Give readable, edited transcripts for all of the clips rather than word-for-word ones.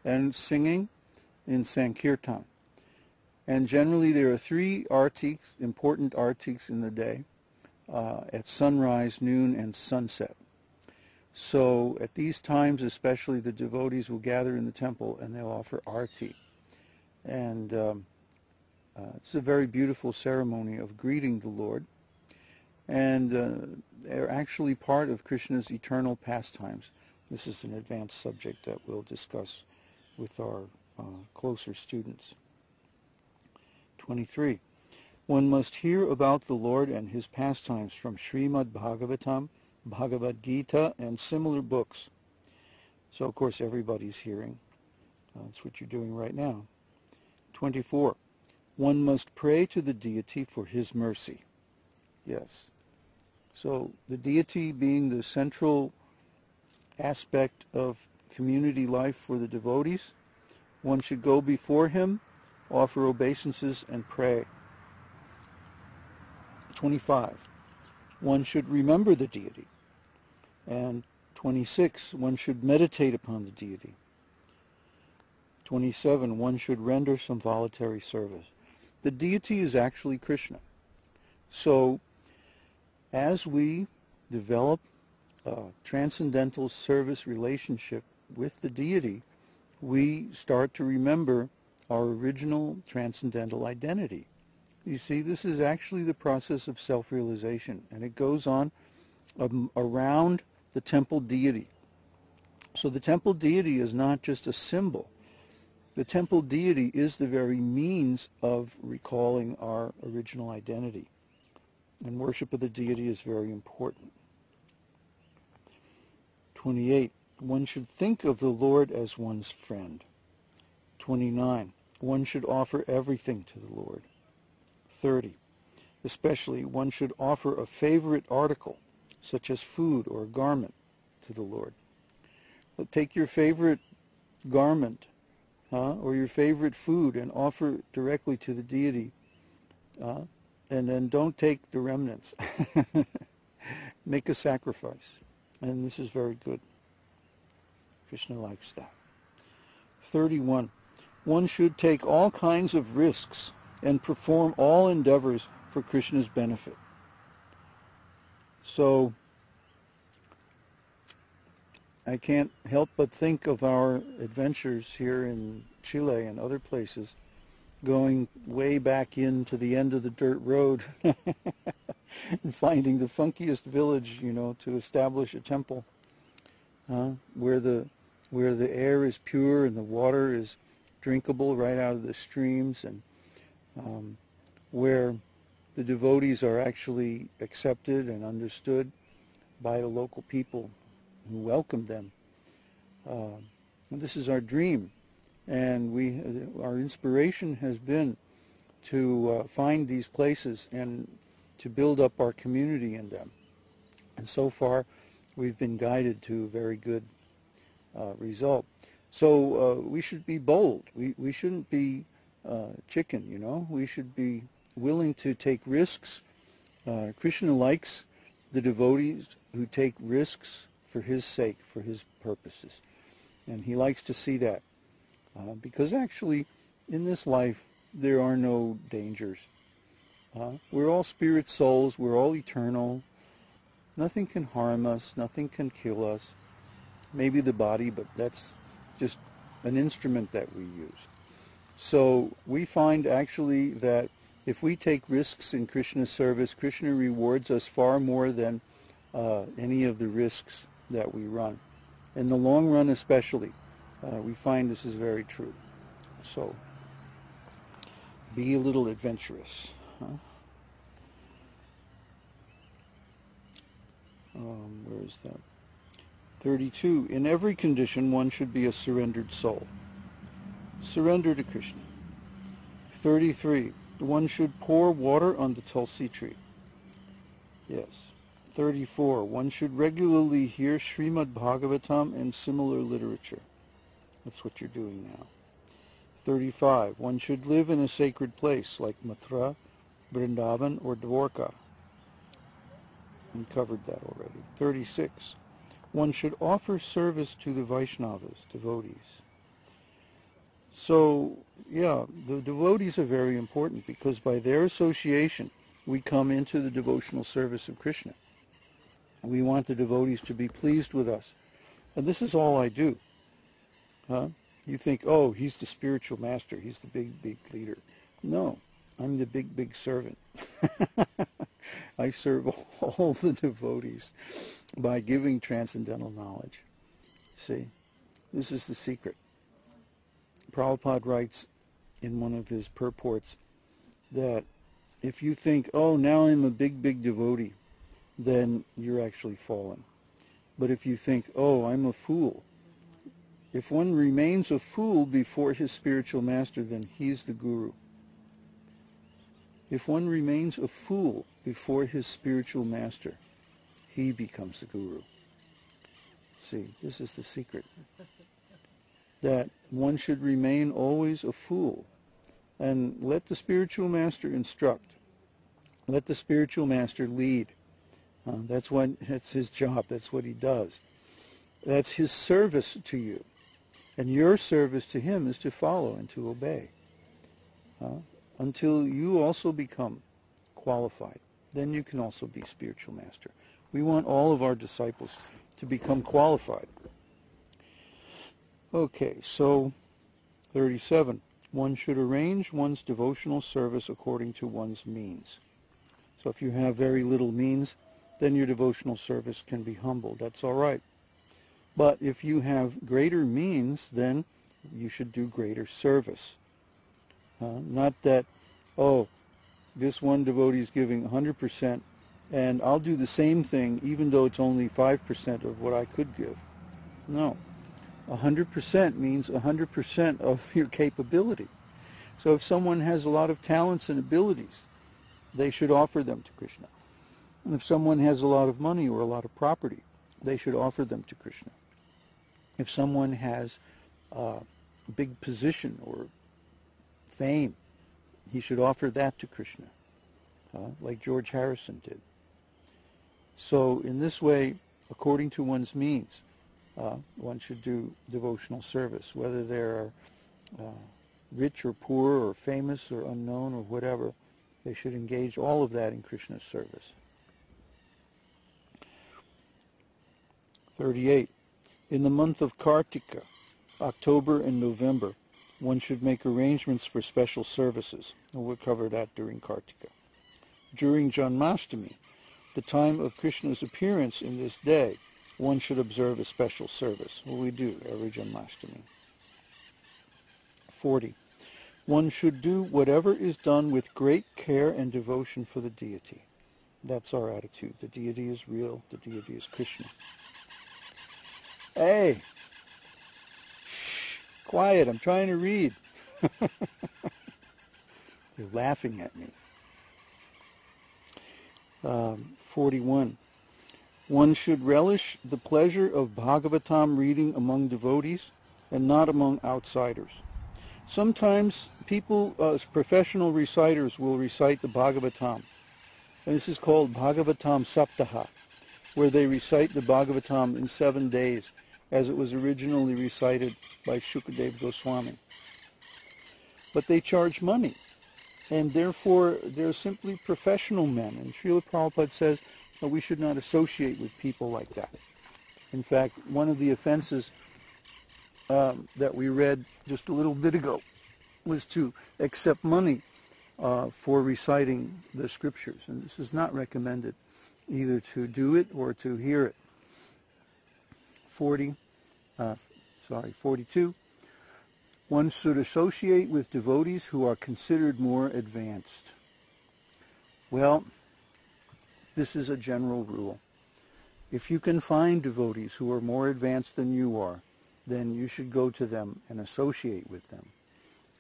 and singing in Sankirtan. And generally there are 3 artiks, important artiks in the day, at sunrise, noon, and sunset. So at these times especially, the devotees will gather in the temple and they'll offer arti. And it's a very beautiful ceremony of greeting the Lord. And they're actually part of Krishna's eternal pastimes. This is an advanced subject that we'll discuss with our closer students. 23. One must hear about the Lord and his pastimes from Śrīmad-Bhāgavatam, Bhagavad-gītā, and similar books. So, of course, everybody's hearing. That's what you're doing right now. 24. One must pray to the deity for his mercy. Yes. So, the deity being the central aspect of community life for the devotees, one should go before him, offer obeisances, and pray. 25. One should remember the deity. And 26. One should meditate upon the deity. 27. One should render some voluntary service. The deity is actually Krishna. So, as we develop a transcendental service relationship with the deity, we start to remember our original transcendental identity. You see, this is actually the process of self-realization, and it goes on around the temple deity. So the temple deity is not just a symbol. The temple deity is the very means of recalling our original identity. And worship of the deity is very important. 28. One should think of the Lord as one's friend. 29. One should offer everything to the Lord. 30. Especially, one should offer a favorite article, such as food or a garment, to the Lord. But take your favorite garment or your favorite food and offer it directly to the deity, and then don't take the remnants. Make a sacrifice. And this is very good. Krishna likes that. 31. One should take all kinds of risks and perform all endeavors for Krishna's benefit. So, I can't help but think of our adventures here in Chile and other places, going way back into the end of the dirt road and finding the funkiest village, to establish a temple, where the air is pure and the water is drinkable right out of the streams, and where the devotees are actually accepted and understood by the local people who welcome them. And this is our dream, and our inspiration has been to find these places and to build up our community in them. And so far, we've been guided to a very good result. So we should be bold. We shouldn't be chicken, We should be willing to take risks. Krishna likes the devotees who take risks for his sake, for his purposes. And he likes to see that. Because actually, in this life, there are no dangers. We're all spirit souls. We're all eternal. Nothing can harm us. Nothing can kill us. Maybe the body, but that's just an instrument that we use. So we find actually that if we take risks in Krishna's service, Krishna rewards us far more than any of the risks that we run. In the long run especially, we find this is very true. So be a little adventurous. Where is that? 32. In every condition, one should be a surrendered soul. Surrender to Krishna. 33. One should pour water on the tulsi tree. Yes. 34. One should regularly hear Śrīmad-Bhāgavatam and similar literature. That's what you're doing now. 35. One should live in a sacred place like Mathura, Vrindavan, or Dwarka. We covered that already. 36. One should offer service to the Vaiṣṇavas, devotees. So, yeah, the devotees are very important because by their association, we come into the devotional service of Krishna. We want the devotees to be pleased with us. And this is all I do. Huh? You think, oh, he's the spiritual master. He's the big, big leader. No, I'm the big, big servant. I serve all the devotees by giving transcendental knowledge. See, this is the secret. Prabhupada writes in one of his purports that if you think, oh, now I'm a big, big devotee, then you're actually fallen. But if you think, oh, I'm a fool, if one remains a fool before his spiritual master, then he's the guru. If one remains a fool before his spiritual master, he becomes the guru. See, this is the secret. That one should remain always a fool and let the spiritual master instruct. Let the spiritual master lead. That's his job. That's what he does. That's his service to you. And your service to him is to follow and to obey. Until you also become qualified. Then you can also be spiritual master. We want all of our disciples to become qualified. Okay, so 37. One should arrange one's devotional service according to one's means. So if you have very little means, then your devotional service can be humble. That's all right. But if you have greater means, then you should do greater service. Not that, oh, this one devotee is giving 100%, and I'll do the same thing even though it's only 5% of what I could give. No. 100% means 100% of your capability. So if someone has a lot of talents and abilities, they should offer them to Krishna. And if someone has a lot of money or a lot of property, they should offer them to Krishna. If someone has a big position or fame, he should offer that to Krishna, like George Harrison did. So in this way, according to one's means, one should do devotional service, whether they're rich or poor or famous or unknown or whatever. They should engage all of that in Krishna's service. 38. In the month of Kartika, October and November, one should make arrangements for special services. And we'll cover that during Kartika. During Janmashtami, the time of Krishna's appearance in this day, one should observe a special service. Well, we do every Janmashtami. 40. One should do whatever is done with great care and devotion for the deity. That's our attitude. The deity is real. The deity is Krishna. Hey! Shh! Quiet, I'm trying to read. You're laughing at me. 41. One should relish the pleasure of Bhagavatam reading among devotees and not among outsiders. Sometimes people, professional reciters, will recite the Bhagavatam. And this is called Bhagavatam Saptaha, where they recite the Bhagavatam in 7 days, as it was originally recited by Shukadeva Goswami. But they charge money, and therefore they're simply professional men. And Śrīla Prabhupada says that we should not associate with people like that. In fact, one of the offenses that we read just a little bit ago was to accept money for reciting the scriptures. And this is not recommended, either to do it or to hear it. 42. One should associate with devotees who are considered more advanced. Well, this is a general rule. If you can find devotees who are more advanced than you are, then you should go to them and associate with them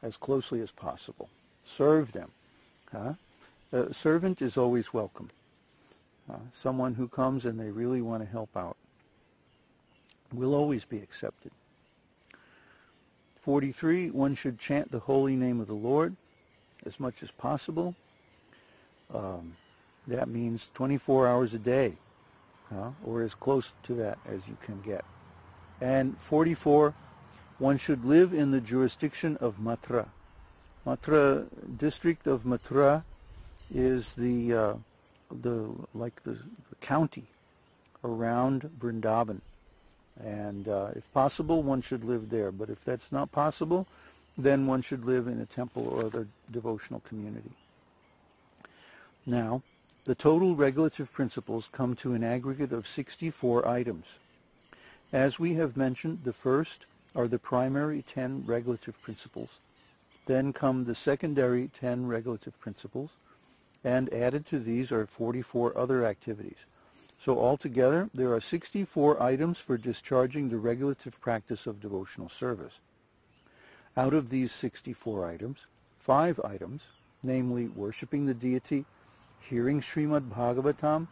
as closely as possible. Serve them. A servant is always welcome. Someone who comes and they really want to help out will always be accepted. 43. One should chant the holy name of the Lord as much as possible. That means 24 hours a day, or as close to that as you can get. And 44, one should live in the jurisdiction of Mathura. Mathura, district of Mathura, is the county around Vrindavan, and if possible, one should live there. But if that's not possible, then one should live in a temple or other devotional community. Now, the total regulative principles come to an aggregate of 64 items. As we have mentioned, the first are the primary 10 regulative principles. Then come the secondary 10 regulative principles, and added to these are 44 other activities. So altogether, there are 64 items for discharging the regulative practice of devotional service. Out of these 64 items, 5 items, namely worshiping the deity, hearing Śrīmad-Bhāgavatam,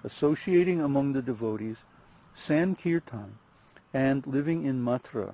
associating among the devotees, Sankirtan, and living in Mathura,